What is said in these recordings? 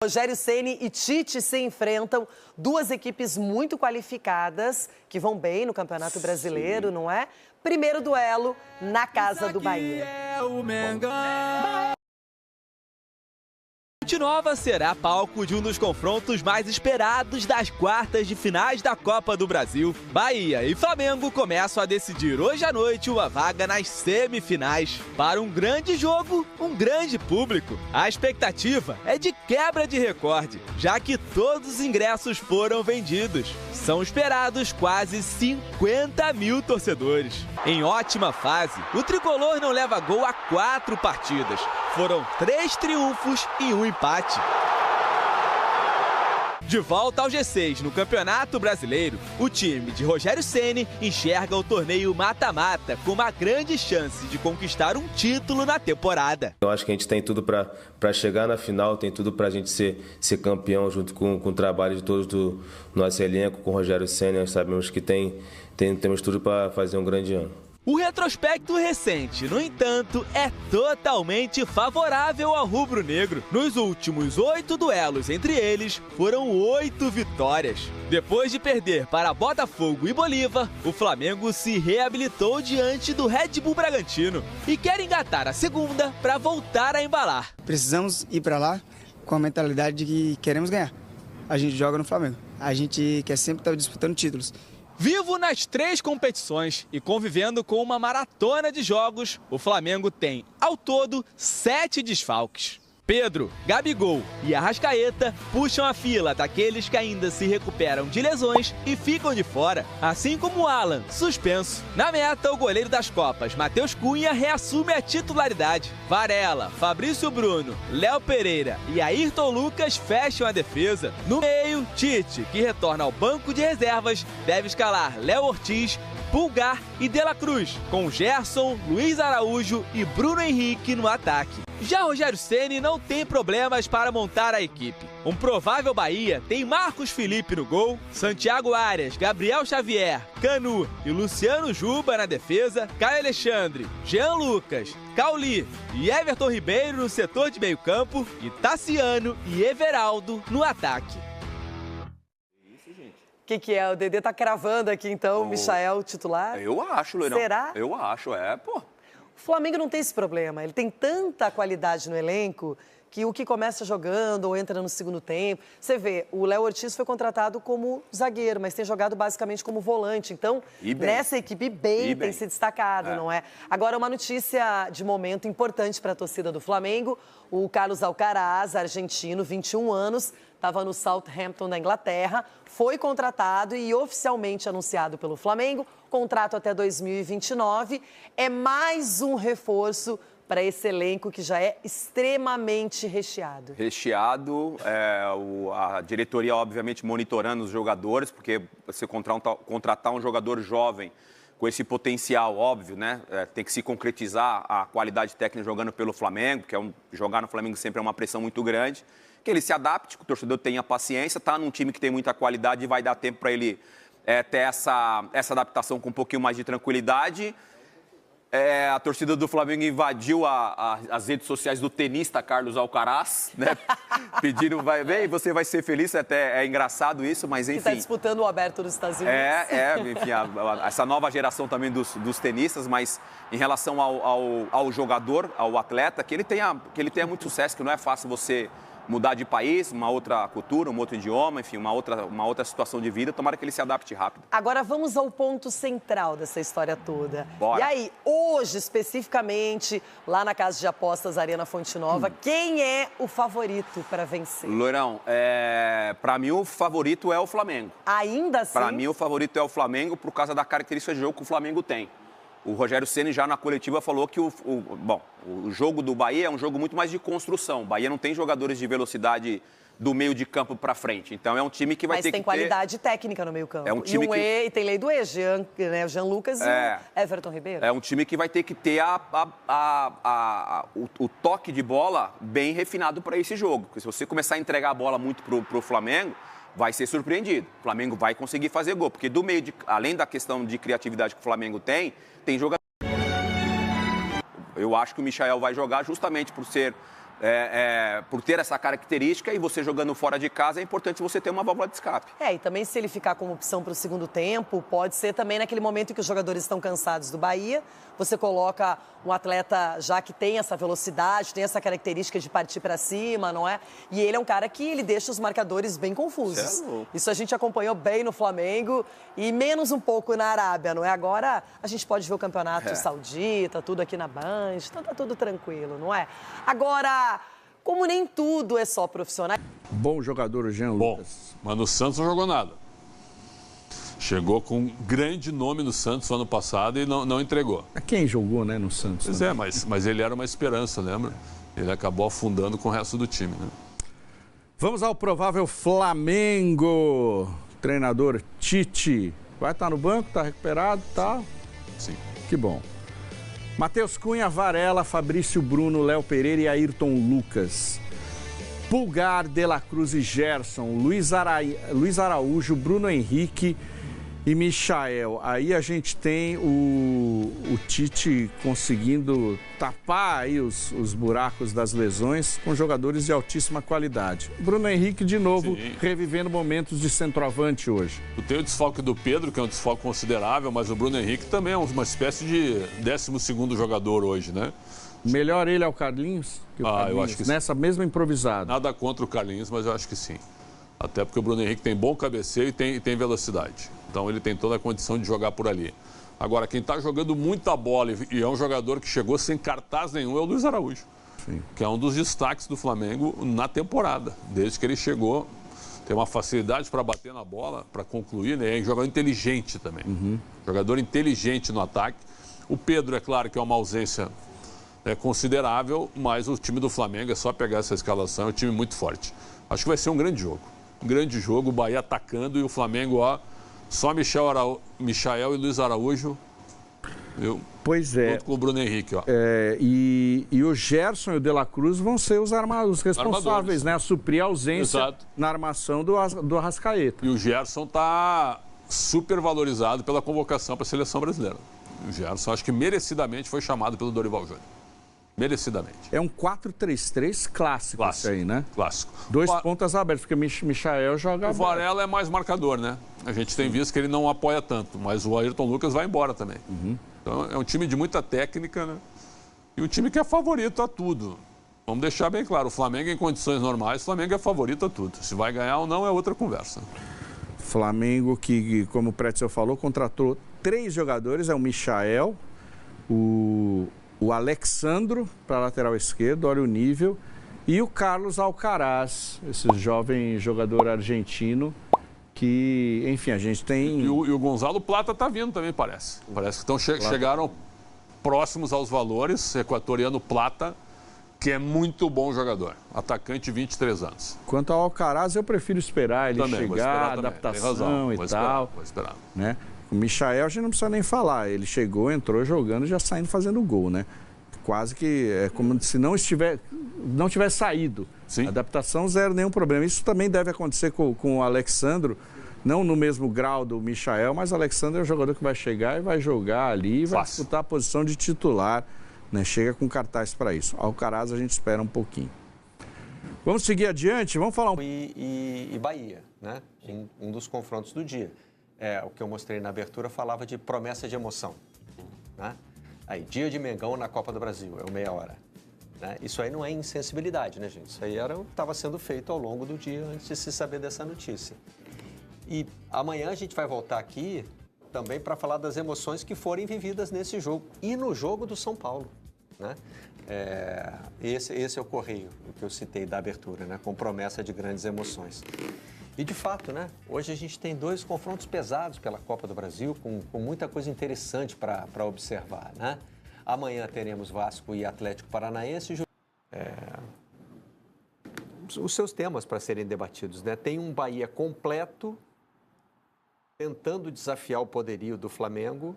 Rogério Ceni e Tite se enfrentam, duas equipes muito qualificadas, que vão bem no Campeonato Brasileiro, não é? Primeiro duelo na casa do Bahia. Fonte Nova será palco de um dos confrontos mais esperados das quartas de finais da Copa do Brasil. Bahia e Flamengo começam a decidir hoje à noite uma vaga nas semifinais. Para um grande jogo, um grande público. A expectativa é de quebra de recorde, já que todos os ingressos foram vendidos. São esperados quase 50 mil torcedores. Em ótima fase, o tricolor não leva gol há 4 partidas. Foram 3 triunfos e 1 empate. De volta ao G6 no Campeonato Brasileiro, o time de Rogério Ceni enxerga o torneio mata-mata com uma grande chance de conquistar um título na temporada. Eu acho que a gente tem tudo para chegar na final, tem tudo para a gente ser campeão junto com o trabalho de todos do nosso elenco, com o Rogério Ceni. Nós sabemos que temos tudo para fazer um grande ano. O retrospecto recente, no entanto, é totalmente favorável ao rubro-negro. Nos últimos 8 duelos entre eles, foram 8 vitórias. Depois de perder para Botafogo e Bolívar, o Flamengo se reabilitou diante do Red Bull Bragantino e quer engatar a segunda para voltar a embalar. Precisamos ir para lá com a mentalidade de que queremos ganhar. A gente joga no Flamengo. A gente quer sempre estar disputando títulos. Vivo nas 3 competições e convivendo com uma maratona de jogos, o Flamengo tem, ao todo, 7 desfalques. Pedro, Gabigol e Arrascaeta puxam a fila daqueles que ainda se recuperam de lesões e ficam de fora, assim como o Alan, suspenso. Na meta, o goleiro das Copas, Matheus Cunha, reassume a titularidade. Varela, Fabrício Bruno, Léo Pereira e Ayrton Lucas fecham a defesa. No meio, Tite, que retorna ao banco de reservas, deve escalar Léo Ortiz, Pulgar e De La Cruz, com Gerson, Luiz Araújo e Bruno Henrique no ataque. Já Rogério Ceni não tem problemas para montar a equipe. Um provável Bahia tem Marcos Felipe no gol, Santiago Arias, Gabriel Xavier, Canu e Luciano Juba na defesa, Caio Alexandre, Jean Lucas, Cauli e Everton Ribeiro no setor de meio campo e Tassiano e Everaldo no ataque. O que é? O Dedê tá cravando aqui, então, o Michael titular? Eu acho, Loirão. Será? Eu acho, pô. O Flamengo não tem esse problema. Ele tem tanta qualidade no elenco que o que começa jogando ou entra no segundo tempo... Você vê, o Léo Ortiz foi contratado como zagueiro, mas tem jogado basicamente como volante. Então, nessa equipe, tem se destacado, não é? Agora, uma notícia de momento importante para a torcida do Flamengo. O Carlos Alcaraz, argentino, 21 anos, estava no Southampton, da Inglaterra, foi contratado e oficialmente anunciado pelo Flamengo. Contrato até 2029. É mais um reforço para esse elenco que já é extremamente recheado. Recheado, a diretoria obviamente monitorando os jogadores, porque você contratar um jogador jovem com esse potencial, óbvio, né? Tem que se concretizar a qualidade técnica jogando pelo Flamengo, porque jogar no Flamengo sempre é uma pressão muito grande. Que ele se adapte, que o torcedor tenha paciência, tá num time que tem muita qualidade e vai dar tempo para ele ter essa adaptação com um pouquinho mais de tranquilidade. A torcida do Flamengo invadiu as redes sociais do tenista Carlos Alcaraz, né? Pedindo, você vai ser feliz, até é engraçado isso, mas enfim. Que está disputando o aberto dos Estados Unidos. Enfim, essa nova geração também dos tenistas, mas em relação ao jogador, ao atleta, que ele tenha muito sucesso, que não é fácil você mudar de país, uma outra cultura, um outro idioma, enfim, uma outra situação de vida. Tomara que ele se adapte rápido. Agora vamos ao ponto central dessa história toda. Bora. E aí, hoje, especificamente, lá na Casa de Apostas Arena Fonte Nova, quem é o favorito para vencer? Loirão, para mim o favorito é o Flamengo. Ainda assim? Para mim o favorito é o Flamengo por causa da característica de jogo que o Flamengo tem. O Rogério Ceni já na coletiva falou que o jogo do Bahia é um jogo muito mais de construção. O Bahia não tem jogadores de velocidade do meio de campo para frente. Então é um time que vai ter que ter... Mas tem qualidade técnica no meio campo. É um time e tem lei do ex, Jean Lucas e Everton Ribeiro. É um time que vai ter que ter o toque de bola bem refinado para esse jogo. Porque se você começar a entregar a bola muito pro Flamengo, vai ser surpreendido. O Flamengo vai conseguir fazer gol. Porque do meio além da questão de criatividade que o Flamengo tem jogador. Eu acho que o Michael vai jogar justamente por ser por ter essa característica, e você jogando fora de casa, é importante você ter uma válvula de escape. E também se ele ficar como opção para o segundo tempo, pode ser também naquele momento em que os jogadores estão cansados do Bahia, você coloca um atleta já que tem essa velocidade, tem essa característica de partir para cima, não é? E ele é um cara que ele deixa os marcadores bem confusos. Isso a gente acompanhou bem no Flamengo e menos um pouco na Arábia, não é? Agora a gente pode ver o campeonato saudita, tudo aqui na Band, então tá tudo tranquilo, não é? Agora, como nem tudo é só profissional... Bom jogador o Jean Lucas. Bom, mas no Santos não jogou nada. Chegou com um grande nome no Santos no ano passado e não entregou. Quem jogou, né, no Santos? Pois é, mas ele era uma esperança, lembra? Ele acabou afundando com o resto do time, né? Vamos ao provável Flamengo. Treinador Tite. Vai estar no banco, está recuperado, tá? Sim. Que bom. Matheus Cunha, Varela, Fabrício Bruno, Léo Pereira e Ayrton Lucas. Pulgar, De La Cruz e Gerson, Luiz Araújo, Bruno Henrique e Michael. Aí a gente tem o Tite conseguindo tapar aí os buracos das lesões com jogadores de altíssima qualidade. Bruno Henrique, de novo, revivendo momentos de centroavante hoje. Tem o desfalque do Pedro, que é um desfalque considerável, mas o Bruno Henrique também é uma espécie de 12º jogador hoje, né? Melhor ele ao Carlinhos? Que o Carlinhos, eu acho que nessa mesma improvisada. Nada contra o Carlinhos, mas eu acho que sim. Até porque o Bruno Henrique tem bom cabeceio e tem velocidade. Então ele tem toda a condição de jogar por ali. Agora, quem está jogando muita bola e é um jogador que chegou sem cartaz nenhum é o Luiz Araújo. Sim. Que é um dos destaques do Flamengo na temporada. Desde que ele chegou, tem uma facilidade para bater na bola, para concluir, né? É um jogador inteligente também. Jogador inteligente no ataque. O Pedro, é claro que é uma ausência considerável, mas o time do Flamengo, é só pegar essa escalação, é um time muito forte. Acho que vai ser um grande jogo. Um grande jogo, o Bahia atacando e o Flamengo, ó, só Michael e Luiz Araújo. Pois é. Junto com o Bruno Henrique, ó. E o Gerson e o De La Cruz vão ser os responsáveis, né? A suprir a ausência na armação do Arrascaeta. E o Gerson está super valorizado pela convocação para a seleção brasileira. O Gerson, acho que merecidamente foi chamado pelo Dorival Júnior. Merecidamente. É um 4-3-3 clássico isso aí, né? Clássico. Dois pontas abertos, porque Michael joga... O Varela é mais marcador, né? A gente tem visto que ele não apoia tanto, mas o Ayrton Lucas vai embora também. Então é um time de muita técnica, né? E um time que é favorito a tudo. Vamos deixar bem claro, o Flamengo em condições normais, o Flamengo é favorito a tudo. Se vai ganhar ou não é outra conversa. Flamengo que, como o Pretzel falou, contratou 3 jogadores, é o Michael, o Alexandro para lateral esquerdo, olha o nível, e o Carlos Alcaraz, esse jovem jogador argentino que, enfim, a gente tem... E o Gonzalo Plata está vindo também, parece. Parece que chegaram próximos aos valores, equatoriano Plata, que é muito bom jogador, atacante de 23 anos. Quanto ao Alcaraz, eu prefiro esperar ele chegar, adaptação e tal. Vou esperar. Né? O Michael, a gente não precisa nem falar. Ele chegou, entrou jogando e já saindo fazendo gol, né? Quase que é como se não tivesse saído. Sim. Adaptação zero, nenhum problema. Isso também deve acontecer com o Alexandro, não no mesmo grau do Michael, mas o Alexandro é um jogador que vai chegar e vai jogar ali e vai disputar a posição de titular, né? Chega com cartaz para isso. Alcaraz a gente espera um pouquinho. Vamos seguir adiante, vamos falar e Bahia, né? Em um dos confrontos do dia. O que eu mostrei na abertura falava de promessa de emoção, né? Aí, dia de Mengão na Copa do Brasil, é o meia hora. Né? Isso aí não é insensibilidade, né, gente? Isso aí estava sendo feito ao longo do dia antes de se saber dessa notícia. E amanhã a gente vai voltar aqui também para falar das emoções que forem vividas nesse jogo e no jogo do São Paulo, né? Esse é o correio, o que eu citei da abertura, né? Com promessa de grandes emoções. E, de fato, né? Hoje a gente tem 2 confrontos pesados pela Copa do Brasil, com muita coisa interessante para observar, né? Amanhã teremos Vasco e Atlético Paranaense. Os seus temas para serem debatidos, né? Tem um Bahia completo, tentando desafiar o poderio do Flamengo,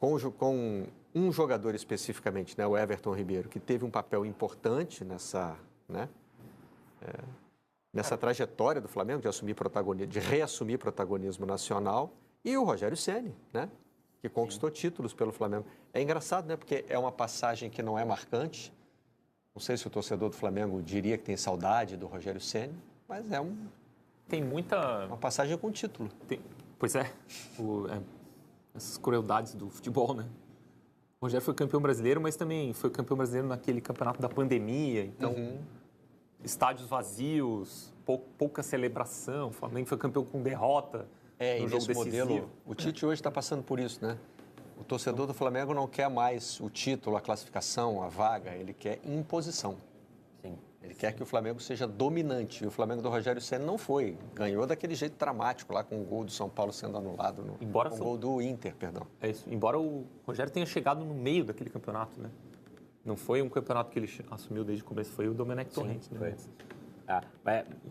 com um jogador especificamente, né? O Everton Ribeiro, que teve um papel importante nessa, né? Nessa trajetória do Flamengo de reassumir protagonismo nacional, e o Rogério Ceni, né? Que conquistou títulos pelo Flamengo. É engraçado, né? Porque é uma passagem que não é marcante, Não sei se o torcedor do Flamengo diria que tem saudade do Rogério Ceni, mas é Tem muita... uma passagem com título. Pois é, essas crueldades do futebol, né? O Rogério foi campeão brasileiro, mas também foi campeão brasileiro naquele campeonato da pandemia, então estádios vazios, pouca celebração, o Flamengo foi campeão com derrota no jogo decisivo. Modelo, o Tite hoje está passando por isso, né? O torcedor do Flamengo não quer mais o título, a classificação, a vaga, ele quer imposição. Sim. Ele quer que o Flamengo seja dominante. E o Flamengo do Rogério Ceni não foi. Ganhou daquele jeito dramático lá com o gol do São Paulo sendo anulado. Com o gol do Inter, perdão. É isso. Embora o Rogério tenha chegado no meio daquele campeonato, né? Não foi um campeonato que ele assumiu desde o começo, foi o Domenech Torrente. Né?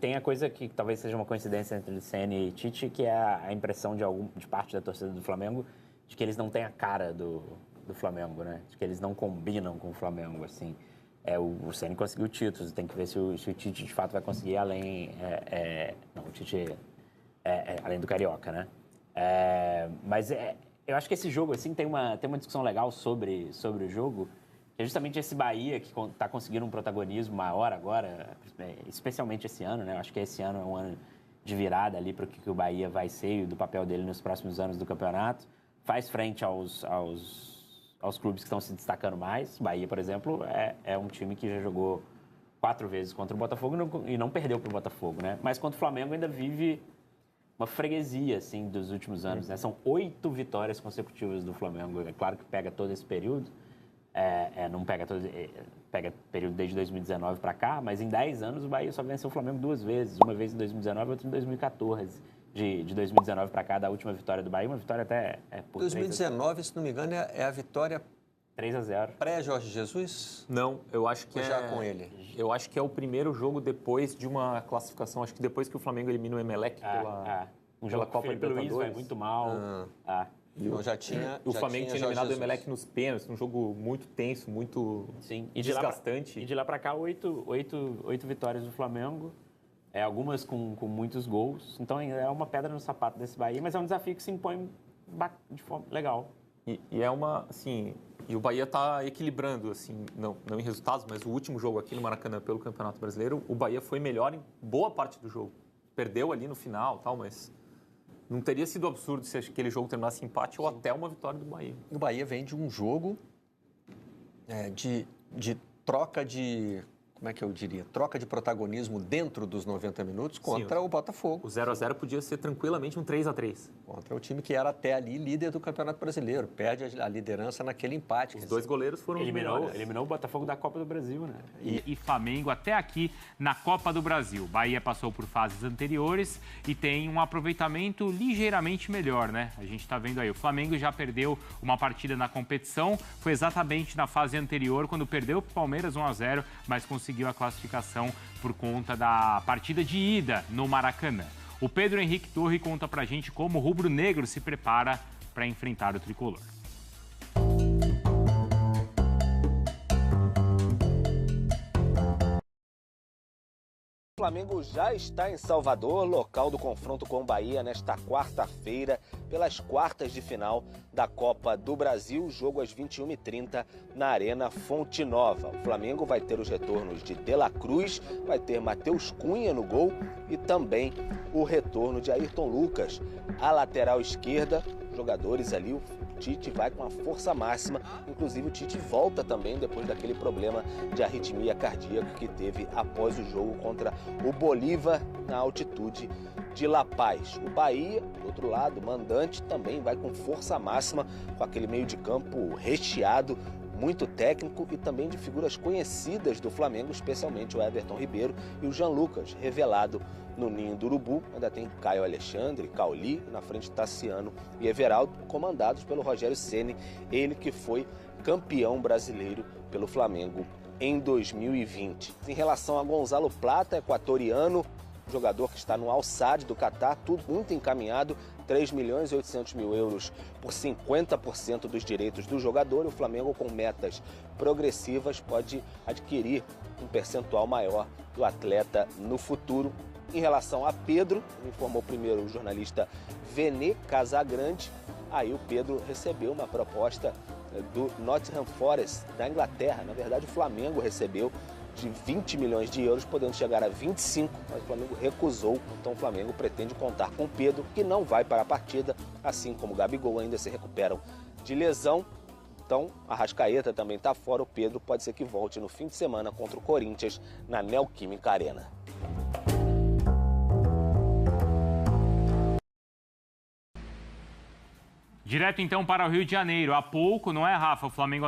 Tem a coisa que talvez seja uma coincidência entre Ceni e Tite, que é a impressão de parte da torcida do Flamengo de que eles não têm a cara do Flamengo, né? De que eles não combinam com o Flamengo, assim. O Ceni conseguiu títulos, tem que ver se o Tite de fato vai conseguir além... o Tite além do Carioca, né? Mas eu acho que esse jogo, assim, tem uma discussão legal sobre o jogo, que é justamente esse Bahia que está conseguindo um protagonismo maior agora, especialmente esse ano, né? Eu acho que esse ano é um ano de virada ali para o que o Bahia vai ser e do papel dele nos próximos anos do campeonato. Faz frente aos clubes que estão se destacando mais. Bahia, por exemplo, é um time que já jogou 4 vezes contra o Botafogo e não perdeu para o Botafogo, né? Mas contra o Flamengo ainda vive uma freguesia, assim, dos últimos anos, né? São 8 vitórias consecutivas do Flamengo. É claro que pega todo esse período, não pega período desde 2019 para cá, mas em 10 anos o Bahia só venceu o Flamengo 2 vezes. Uma vez em 2019 e outra em 2014. De 2019 para cá, da última vitória do Bahia, uma vitória até por 2019, se não me engano, é a vitória 3-0. Pré-Jorge Jesus? Não, eu acho que já com ele. Eu acho que é o primeiro jogo depois de uma classificação. Acho que depois que o Flamengo elimina o Emelec pela Copa Libertadores. Luiz vai muito mal. O Flamengo tinha eliminado o Emelec nos pênaltis, um jogo muito tenso, muito desgastante. E de lá para cá, 8 vitórias do Flamengo. Algumas com muitos gols. Então, é uma pedra no sapato desse Bahia, mas é um desafio que se impõe de forma legal. E é uma, assim... E o Bahia está equilibrando, assim, não em resultados, mas o último jogo aqui no Maracanã pelo Campeonato Brasileiro, o Bahia foi melhor em boa parte do jogo. Perdeu ali no final, tal, mas não teria sido absurdo se aquele jogo terminasse em empate ou até uma vitória do Bahia. O Bahia vem de um jogo de troca de... Como é que eu diria? Troca de protagonismo dentro dos 90 minutos contra o Botafogo. O 0-0 podia ser tranquilamente um 3-3. Contra o time que era até ali líder do Campeonato Brasileiro. Perde a liderança naquele empate. Os 2 goleiros foram eliminou o Botafogo da Copa do Brasil, né? E Flamengo até aqui na Copa do Brasil. Bahia passou por fases anteriores e tem um aproveitamento ligeiramente melhor, né? A gente tá vendo aí, o Flamengo já perdeu uma partida na competição, foi exatamente na fase anterior, quando perdeu para o Palmeiras 1-0, mas conseguiu a classificação por conta da partida de ida no Maracanã. O Pedro Henrique Torre conta pra gente como o rubro-negro se prepara para enfrentar o tricolor. O Flamengo já está em Salvador, local do confronto com o Bahia, nesta quarta-feira, pelas quartas de final da Copa do Brasil, jogo às 21h30 na Arena Fonte Nova. O Flamengo vai ter os retornos de De La Cruz, vai ter Matheus Cunha no gol e também o retorno de Ayrton Lucas. A lateral esquerda, jogadores ali, o Tite vai com a força máxima, inclusive o Tite volta também depois daquele problema de arritmia cardíaca que teve após o jogo contra o Bolívar na altitude de La Paz. O Bahia, do outro lado, mandante, também vai com força máxima, com aquele meio de campo recheado, muito técnico e também de figuras conhecidas do Flamengo, especialmente o Everton Ribeiro e o Jean Lucas, revelado no Ninho do Urubu. Ainda tem Caio Alexandre, Cauli, na frente Tassiano e Everaldo, comandados pelo Rogério Ceni, ele que foi campeão brasileiro pelo Flamengo em 2020. Em relação a Gonzalo Plata, equatoriano, jogador que está no Al-Sadd do Catar, tudo muito encaminhado, 3.800.000 euros por 50% dos direitos do jogador. O Flamengo, com metas progressivas, pode adquirir um percentual maior do atleta no futuro. Em relação a Pedro, informou primeiro o jornalista Vene Casagrande, aí o Pedro recebeu uma proposta do Nottingham Forest, da Inglaterra. Na verdade, o Flamengo recebeu de 20 milhões de euros, podendo chegar a 25, mas o Flamengo recusou. Então o Flamengo pretende contar com Pedro, que não vai para a partida, assim como o Gabigol ainda se recuperam de lesão. Então, a Arrascaeta também está fora. O Pedro pode ser que volte no fim de semana contra o Corinthians na Neoquímica Arena. Direto então para o Rio de Janeiro. Há pouco, não é, Rafa? O Flamengo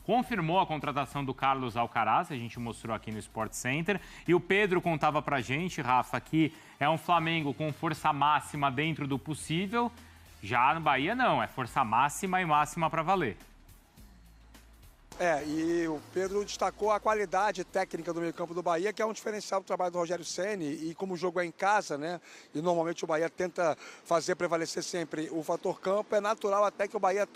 confirmou a contratação do Carlos Alcaraz, a gente mostrou aqui no Sport Center. E o Pedro contava pra gente, Rafa, que é um Flamengo com força máxima dentro do possível. Já no Bahia não, é força máxima e máxima para valer. E o Pedro destacou a qualidade técnica do meio-campo do Bahia, que é um diferencial do trabalho do Rogério Ceni, e como o jogo é em casa, né? E normalmente o Bahia tenta fazer prevalecer sempre o fator campo, é natural até que o Bahia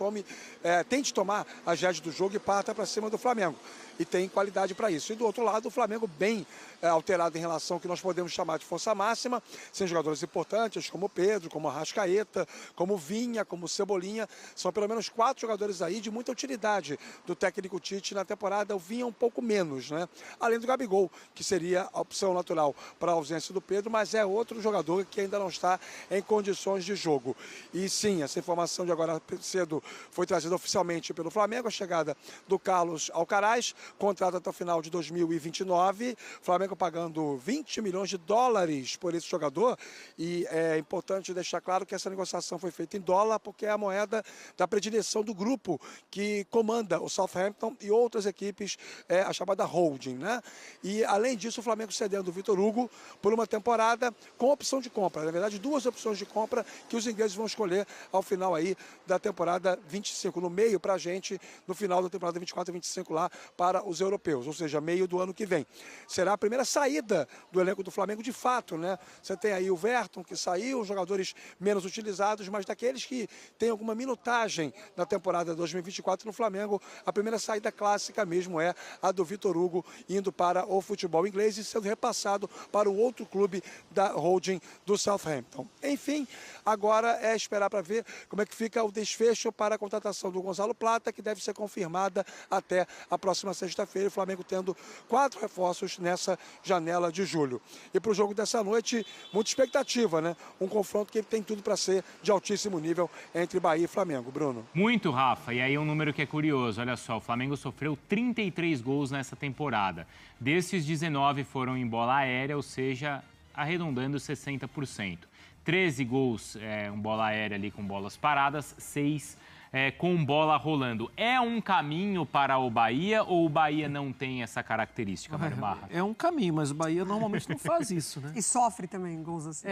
tente tomar as rédeas do jogo e parta para cima do Flamengo. E tem qualidade para isso. E do outro lado, o Flamengo bem alterado em relação ao que nós podemos chamar de força máxima, sem jogadores importantes como o Pedro, como a Arrascaeta, como o Vinha, como o Cebolinha. São pelo menos 4 jogadores aí de muita utilidade do técnico Tite na temporada. O Vinha um pouco menos, né? Além do Gabigol, que seria a opção natural para a ausência do Pedro, mas é outro jogador que ainda não está em condições de jogo. E sim, essa informação de agora cedo foi trazida oficialmente pelo Flamengo, a chegada do Carlos Alcaraz, contrato até o final de 2029, Flamengo pagando 20 milhões de dólares por esse jogador, e é importante deixar claro que essa negociação foi feita em dólar, porque é a moeda da predileção do grupo que comanda o Southampton e outras equipes, a chamada holding, né? E além disso, o Flamengo cedendo o Vitor Hugo por uma temporada com opção de compra, na verdade 2 opções de compra que os ingleses vão escolher ao final aí da temporada 25, no meio pra gente, no final da temporada 24 e 25 lá para os europeus, ou seja, meio do ano que vem. Será a primeira saída do elenco do Flamengo de fato, né? Você tem aí o Verton, que saiu, jogadores menos utilizados, mas daqueles que têm alguma minutagem na temporada 2024 no Flamengo, a primeira saída clássica mesmo é a do Vitor Hugo indo para o futebol inglês e sendo repassado para o outro clube da holding do Southampton. Enfim, agora é esperar para ver como é que fica o desfecho para a contratação do Gonzalo Plata, que deve ser confirmada até a próxima sexta-feira, o Flamengo tendo 4 reforços nessa janela de julho. E para o jogo dessa noite, muita expectativa, né? Um confronto que tem tudo para ser de altíssimo nível entre Bahia e Flamengo. Bruno. Muito, Rafa. E aí um número que é curioso. Olha só, o Flamengo sofreu 33 gols nessa temporada. Desses, 19 foram em bola aérea, ou seja, arredondando 60%. 13 gols em bola aérea ali com bolas paradas, 6 com bola rolando. É um caminho para o Bahia ou o Bahia não tem essa característica, Mário Barra? É um caminho, mas o Bahia normalmente não faz isso, né? E sofre também gols assim.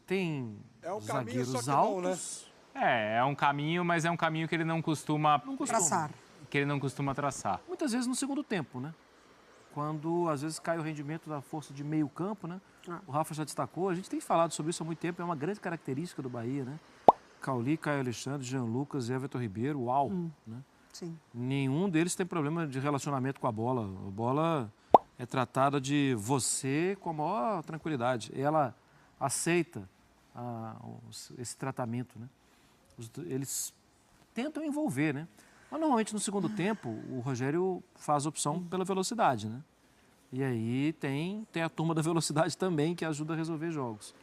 Tem caminho, zagueiros só que não, né? altos. É um caminho, mas é um caminho que ele não costuma traçar. Que ele não costuma traçar. Muitas vezes no segundo tempo, né? Quando às vezes cai o rendimento da força de meio campo, né? O Rafa já destacou, a gente tem falado sobre isso há muito tempo, é uma grande característica do Bahia, né? Cauli, Caio Alexandre, Jean Lucas e Everton Ribeiro, uau! Né? Sim. Nenhum deles tem problema de relacionamento com a bola. A bola é tratada de você com a maior tranquilidade. Ela aceita esse tratamento, né? Eles tentam envolver, né? Mas normalmente no segundo tempo o Rogério faz opção pela velocidade, né? E aí tem a turma da velocidade também que ajuda a resolver jogos.